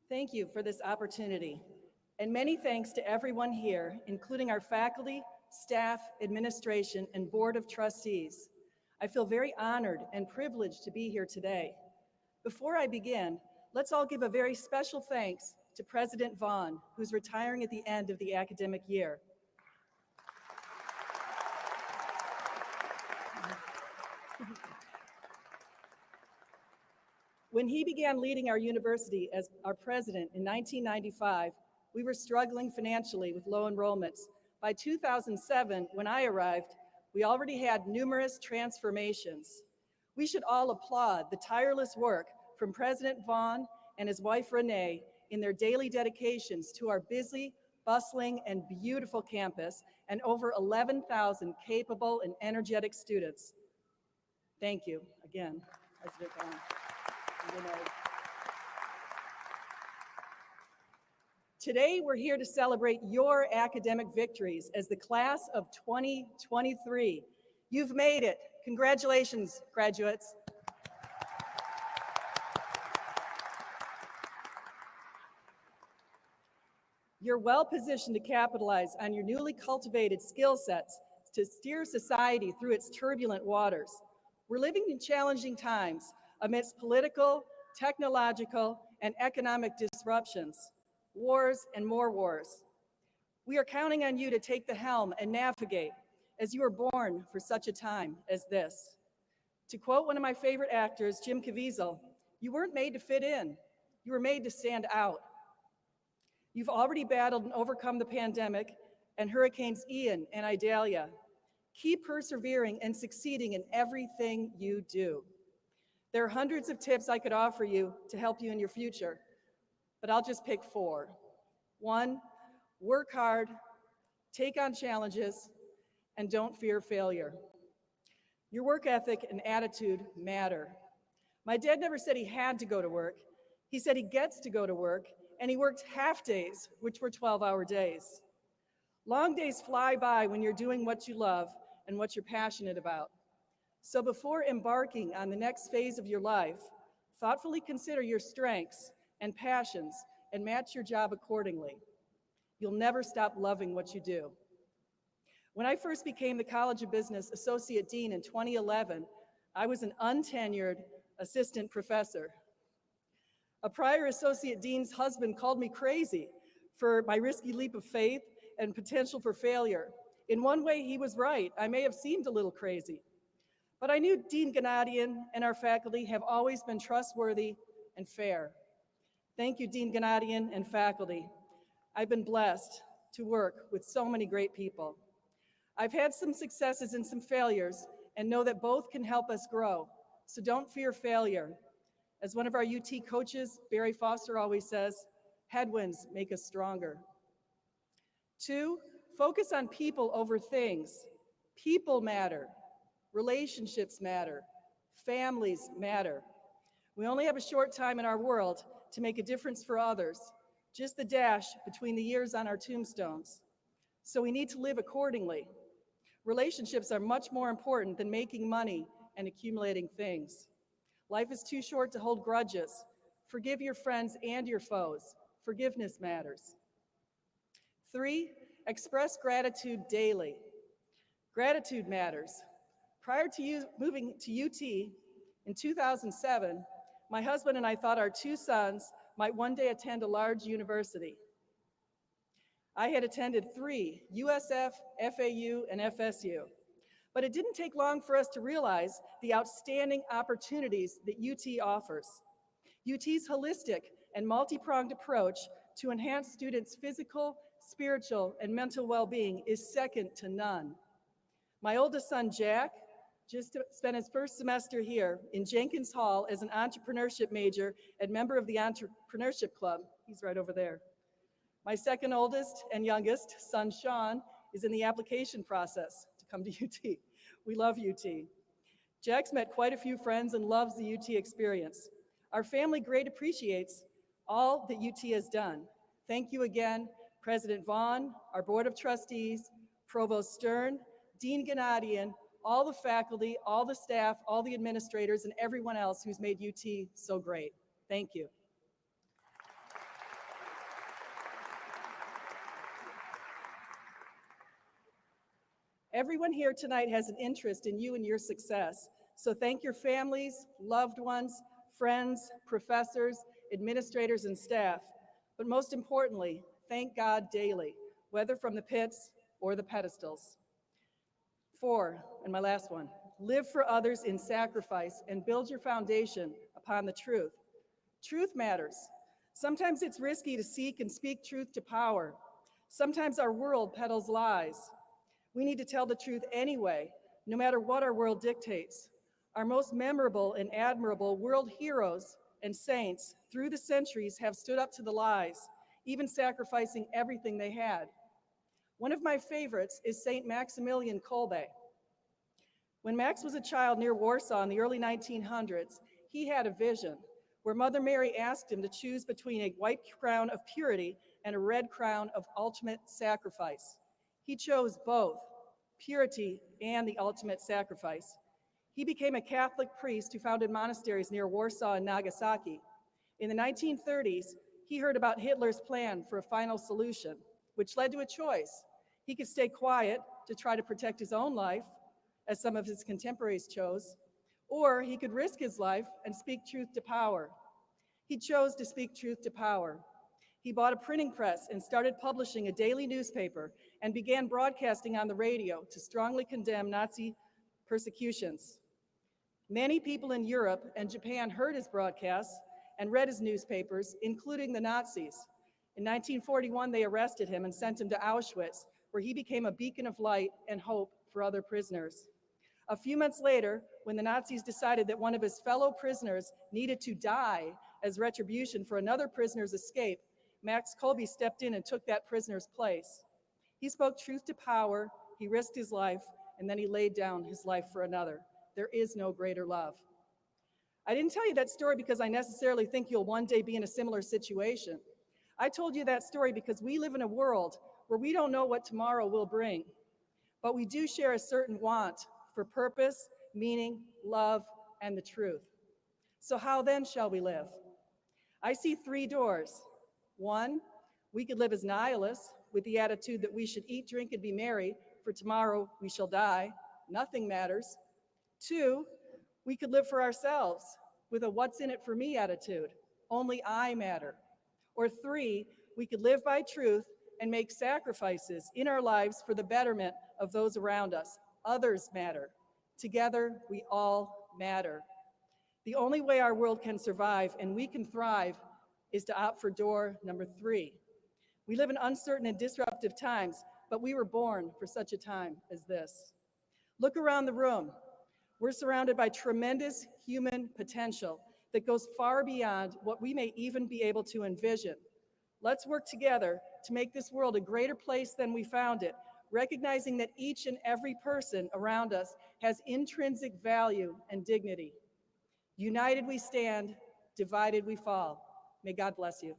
Thank you for this opportunity, and many thanks to everyone here, including our faculty, staff, administration, and Board of Trustees. I feel very honored and privileged to be here today. Before I begin, let's all give a very special thanks to President Vaughn, who's retiring at the end of the academic year. When he began leading our university as our president in 1995, we were struggling financially with low enrollments. By 2007, when I arrived, we already had numerous transformations. We should all applaud the tireless work from President Vaughn and his wife Renee in their daily dedications to our busy, bustling, and beautiful campus and over 11,000 capable and energetic students. Thank you again, President Vaughn. Today, we're here to celebrate your academic victories as the class of 2023. You've made it. Congratulations, graduates. You're well positioned to capitalize on your newly cultivated skill sets to steer society through its turbulent waters. We're living in challenging times amidst political, technological, and economic disruptions, wars and more wars. We are counting on you to take the helm and navigate, as you were born for such a time as this. To quote one of my favorite actors, Jim Caviezel, you weren't made to fit in, you were made to stand out. You've already battled and overcome the pandemic and Hurricanes Ian and Idalia. Keep persevering and succeeding in everything you do. There are hundreds of tips I could offer you to help you in your future, but I'll just pick 4. 1, work hard, take on challenges, and don't fear failure. Your work ethic and attitude matter. My dad never said he had to go to work. He said he gets to go to work, and he worked half days, which were 12-hour days. Long days fly by when you're doing what you love and what you're passionate about. So before embarking on the next phase of your life, thoughtfully consider your strengths and passions and match your job accordingly. You'll never stop loving what you do. When I first became the College of Business Associate Dean in 2011, I was an untenured assistant professor. A prior Associate Dean's husband called me crazy for my risky leap of faith and potential for failure. In one way, he was right. I may have seemed a little crazy. But I knew Dean Gennadian and our faculty have always been trustworthy and fair. Thank you, Dean Gennadian and faculty. I've been blessed to work with so many great people. I've had some successes and some failures and know that both can help us grow. So don't fear failure. As one of our UT coaches, Barry Foster, always says, headwinds make us stronger. 2, focus on people over things. People matter. Relationships matter. Families matter. We only have a short time in our world to make a difference for others, just the dash between the years on our tombstones. So we need to live accordingly. Relationships are much more important than making money and accumulating things. Life is too short to hold grudges. Forgive your friends and your foes. Forgiveness matters. 3, express gratitude daily. Gratitude matters. Prior to moving to UT in 2007, my husband and I thought our 2 sons might one day attend a large university. I had attended 3, USF, FAU, and FSU. But it didn't take long for us to realize the outstanding opportunities that UT offers. UT's holistic and multi-pronged approach to enhance students' physical, spiritual, and mental well-being is second to none. My oldest son, Jack, just spent his first semester here in Jenkins Hall as an entrepreneurship major and member of the Entrepreneurship Club. He's right over there. My second oldest and youngest, son Sean, is in the application process to come to UT. We love UT. Jack's met quite a few friends and loves the UT experience. Our family greatly appreciates all that UT has done. Thank you again, President Vaughn, our Board of Trustees, Provost Stern, Dean Gennadian, all the faculty, all the staff, all the administrators, and everyone else who's made UT so great. Thank you. Everyone here tonight has an interest in you and your success. So thank your families, loved ones, friends, professors, administrators, and staff. But most importantly, thank God daily, whether from the pits or the pedestals. 4, and my last one, live for others in sacrifice and build your foundation upon the truth. Truth matters. Sometimes it's risky to seek and speak truth to power. Sometimes our world peddles lies. We need to tell the truth anyway, no matter what our world dictates. Our most memorable and admirable world heroes and saints through the centuries have stood up to the lies, even sacrificing everything they had. One of my favorites is Saint Maximilian Kolbe. When Max was a child near Warsaw in the early 1900s, he had a vision where Mother Mary asked him to choose between a white crown of purity and a red crown of ultimate sacrifice. He chose both, purity and the ultimate sacrifice. He became a Catholic priest who founded monasteries near Warsaw and Nagasaki. In the 1930s, he heard about Hitler's plan for a final solution, which led to a choice. He could stay quiet to try to protect his own life, as some of his contemporaries chose, or he could risk his life and speak truth to power. He chose to speak truth to power. He bought a printing press and started publishing a daily newspaper and began broadcasting on the radio to strongly condemn Nazi persecutions. Many people in Europe and Japan heard his broadcasts and read his newspapers, including the Nazis. In 1941, they arrested him and sent him to Auschwitz, where he became a beacon of light and hope for other prisoners. A few months later, when the Nazis decided that one of his fellow prisoners needed to die as retribution for another prisoner's escape, Max Kolbe stepped in and took that prisoner's place. He spoke truth to power, he risked his life, and then he laid down his life for another. There is no greater love. I didn't tell you that story because I necessarily think you'll one day be in a similar situation. I told you that story because we live in a world where we don't know what tomorrow will bring, but we do share a certain want for purpose, meaning, love, and the truth. So how then shall we live? I see 3 doors. 1, we could live as nihilists with the attitude that we should eat, drink, and be merry, for tomorrow we shall die. Nothing matters. 2, we could live for ourselves with a what's in it for me attitude. Only I matter. Or 3, we could live by truth and make sacrifices in our lives for the betterment of those around us. Others matter. Together, we all matter. The only way our world can survive and we can thrive is to opt for door number 3. We live in uncertain and disruptive times, but we were born for such a time as this. Look around the room. We're surrounded by tremendous human potential that goes far beyond what we may even be able to envision. Let's work together to make this world a greater place than we found it, recognizing that each and every person around us has intrinsic value and dignity. United we stand, divided we fall. May God bless you.